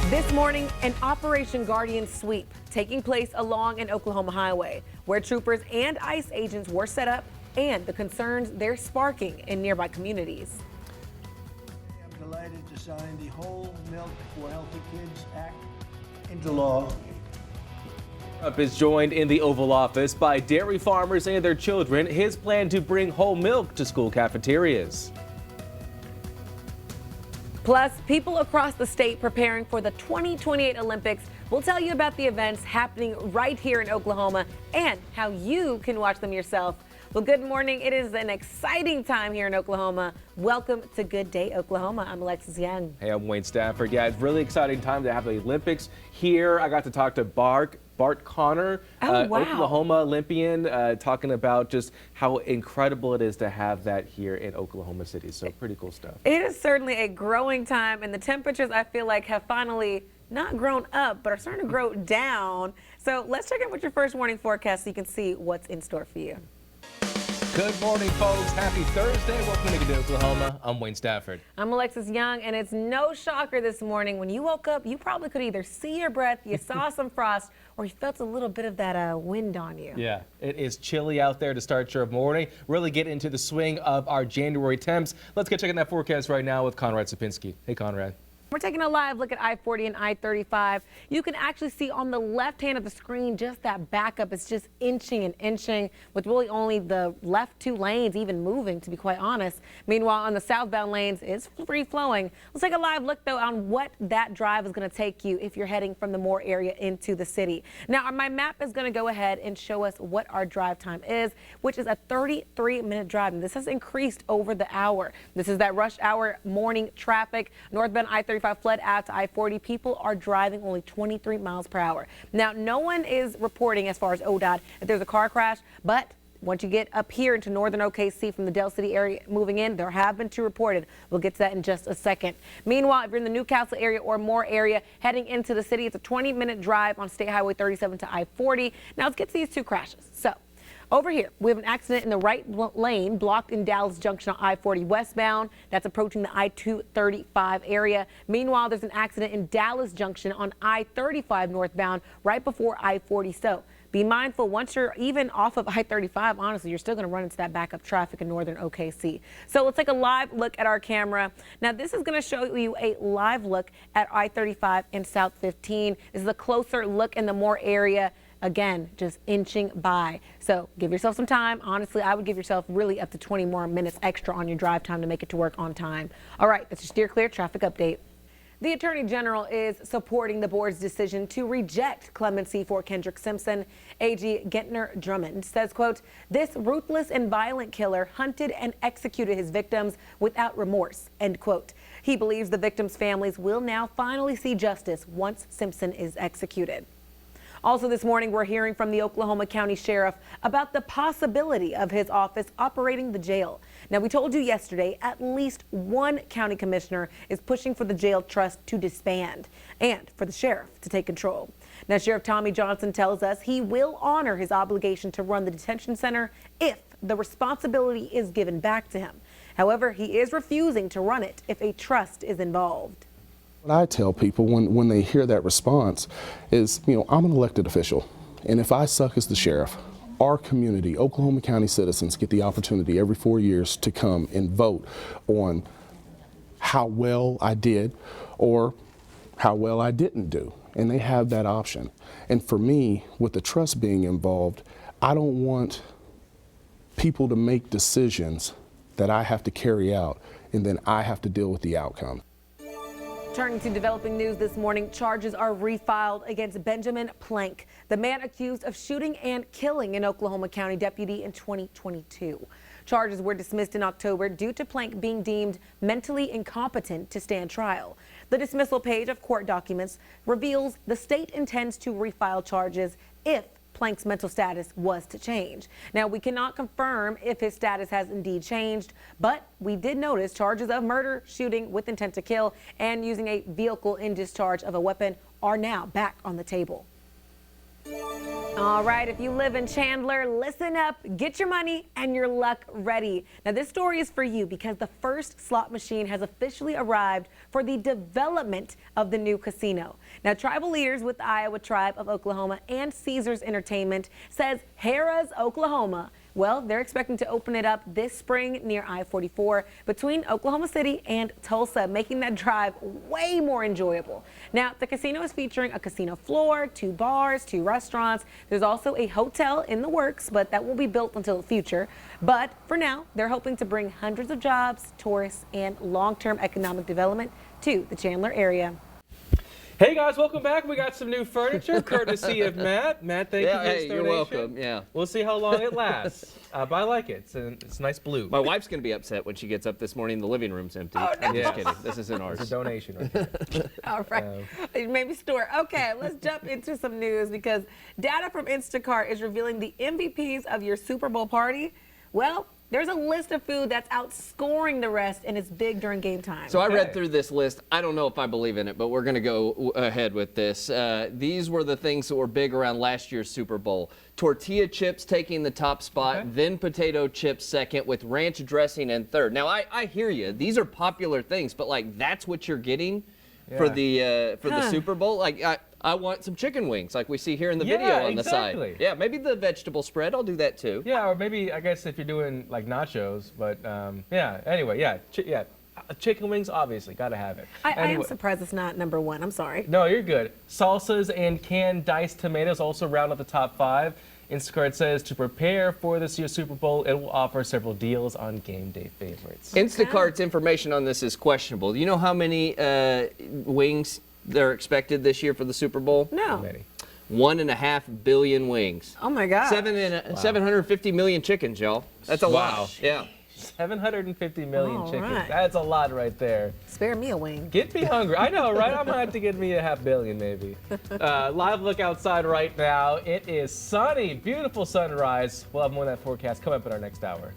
This morning, an Operation Guardian sweep taking place along an Oklahoma highway where troopers and ICE agents were set up and the concerns they're sparking in nearby communities. I'm delighted to sign the Whole Milk for Healthy Kids Act into law. Trump is joined in the Oval Office by dairy farmers and their children. His plan to bring whole milk to school cafeterias. Plus, people across the state preparing for the 2028 Olympics. We'll tell you about the events happening right here in Oklahoma and how you can watch them yourself. Well, good morning. It is an exciting time here in Oklahoma. Welcome to Good Day, Oklahoma. I'm Alexis Young. Hey, I'm Wayne Stafford. Yeah, it's a really exciting time to have the Olympics here. I got to talk to Bart Connor, wow. Oklahoma Olympian, talking about just how incredible it is to have that here in Oklahoma City. So pretty cool stuff. It is certainly a growing time, and the temperatures, I feel like, have finally not grown up, but are starting to grow down. So let's check in with your first warning forecast so you can see what's in store for you. Good morning, folks. Happy Thursday. Welcome to Good Day, Oklahoma. I'm Wayne Stafford. I'm Alexis Young, and it's no shocker this morning. When you woke up, you probably could either see your breath, you saw some frost, or you felt a little bit of that wind on you. Yeah, it is chilly out there to start your morning. Really get into the swing of our January temps. Let's get checking that forecast right now with Conrad Sapinski. Hey, Conrad. We're taking a live look at I-40 and I-35. You can actually see on the left hand of the screen just that backup. It's just inching and inching with really only the left two lanes even moving, to be quite honest. Meanwhile, on the southbound lanes, it's free flowing. Let's take a live look, though, on what that drive is going to take you if you're heading from the Moore area into the city. Now, my map is going to go ahead and show us what our drive time is, which is a 33-minute drive. And this has increased over the hour. This is that rush hour morning traffic. Northbound I-35 fled out to I-40. People are driving only 23 miles per hour. Now, no one is reporting as far as ODOT that there's a car crash, but once you get up here into northern OKC from the Del City area moving in, there have been two reported. We'll get to that in just a second. Meanwhile, if you're in the Newcastle area or Moore area heading into the city, it's a 20-minute drive on State Highway 37 to I-40. Now, let's get to these two crashes. So, over here, we have an accident in the right lane blocked in Dallas Junction on I-40 westbound. That's approaching the I-235 area. Meanwhile, there's an accident in Dallas Junction on I-35 northbound right before I-40. So be mindful, once you're even off of I-35, honestly, you're still going to run into that backup traffic in northern OKC. So let's take a live look at our camera. Now, this is going to show you a live look at I-35 and South 15. This is a closer look in the Moore area. Again, just inching by. So give yourself some time. Honestly, I would give yourself really up to 20 more minutes extra on your drive time to make it to work on time. All right, that's your Steer Clear traffic update. The Attorney General is supporting the board's decision to reject clemency for Kendrick Simpson. AG Gentner Drummond says, quote, "This ruthless and violent killer hunted and executed his victims without remorse," end quote. He believes the victims' families will now finally see justice once Simpson is executed. Also this morning, we're hearing from the Oklahoma County Sheriff about the possibility of his office operating the jail. Now, we told you yesterday at least one county commissioner is pushing for the jail trust to disband and for the sheriff to take control. Now, Sheriff Tommy Johnson tells us he will honor his obligation to run the detention center if the responsibility is given back to him. However, he is refusing to run it if a trust is involved. What I tell people when they hear that response is, I'm an elected official, and if I suck as the sheriff, our community, Oklahoma County citizens, get the opportunity every 4 years to come and vote on how well I did or how well I didn't do, and they have that option. And for me, with the trust being involved, I don't want people to make decisions that I have to carry out, and then I have to deal with the outcome. Turning to developing news this morning, charges are refiled against Benjamin Plank, the man accused of shooting and killing an Oklahoma County deputy in 2022. Charges were dismissed in October due to Plank being deemed mentally incompetent to stand trial. The dismissal page of court documents reveals the state intends to refile charges if Plank's mental status was to change. Now, we cannot confirm if his status has indeed changed, but we did notice charges of murder, shooting with intent to kill, and using a vehicle in discharge of a weapon are now back on the table. All right, if you live in Chandler, listen up, get your money and your luck ready. Now, this story is for you because the first slot machine has officially arrived for the development of the new casino. Now, tribal leaders with the Iowa Tribe of Oklahoma and Caesars Entertainment says Harrah's, Oklahoma, well, they're expecting to open it up this spring near I-44 between Oklahoma City and Tulsa, making that drive way more enjoyable. Now, the casino is featuring a casino floor, 2 bars, 2 restaurants. There's also a hotel in the works, but that will be built until the future. But for now, they're hoping to bring hundreds of jobs, tourists, and long-term economic development to the Chandler area. Hey guys, welcome back. We got some new furniture, courtesy of Matt. Matt, thank you for this donation. You're welcome. Yeah. We'll see how long it lasts. But I like it. It's nice blue. My wife's gonna be upset when she gets up this morning. The living room's empty. Oh, no. I'm just kidding. This isn't ours. It's a donation right here. All right. Maybe store. Okay, let's jump into some news because data from Instacart is revealing the MVPs of your Super Bowl party. Well, there's a list of food that's outscoring the rest, and it's big during game time. So I read through this list. I don't know if I believe in it, but we're going to go ahead with this. These were the things that were big around last year's Super Bowl. Tortilla chips taking the top spot, then potato chips second, with ranch dressing in third. Now, I hear you. These are popular things, but, like, that's what you're getting for the Super Bowl? Like, I want some chicken wings, like we see here in the video on the side. Yeah, maybe the vegetable spread. I'll do that too. Yeah, or maybe, I guess, if you're doing like nachos. But yeah, anyway, yeah, chicken wings, obviously, gotta have it. I am surprised it's not number 1. I'm sorry. No, you're good. Salsas and canned diced tomatoes also round out the top 5. Instacart says to prepare for this year's Super Bowl, it will offer several deals on game day favorites. Instacart's information on this is questionable. Do you know how many wings they're expected this year for the Super Bowl? No. How many? 1.5 billion wings. Oh my God. 750 million chickens, y'all. That's a lot. Yeah. 750 million chickens. Right. That's a lot right there. Spare me a wing. Get me hungry. I know, right? I'm gonna have to get me a 500 million maybe. Live look outside right now. It is sunny, beautiful sunrise. We'll have more of that forecast coming up in our next hour.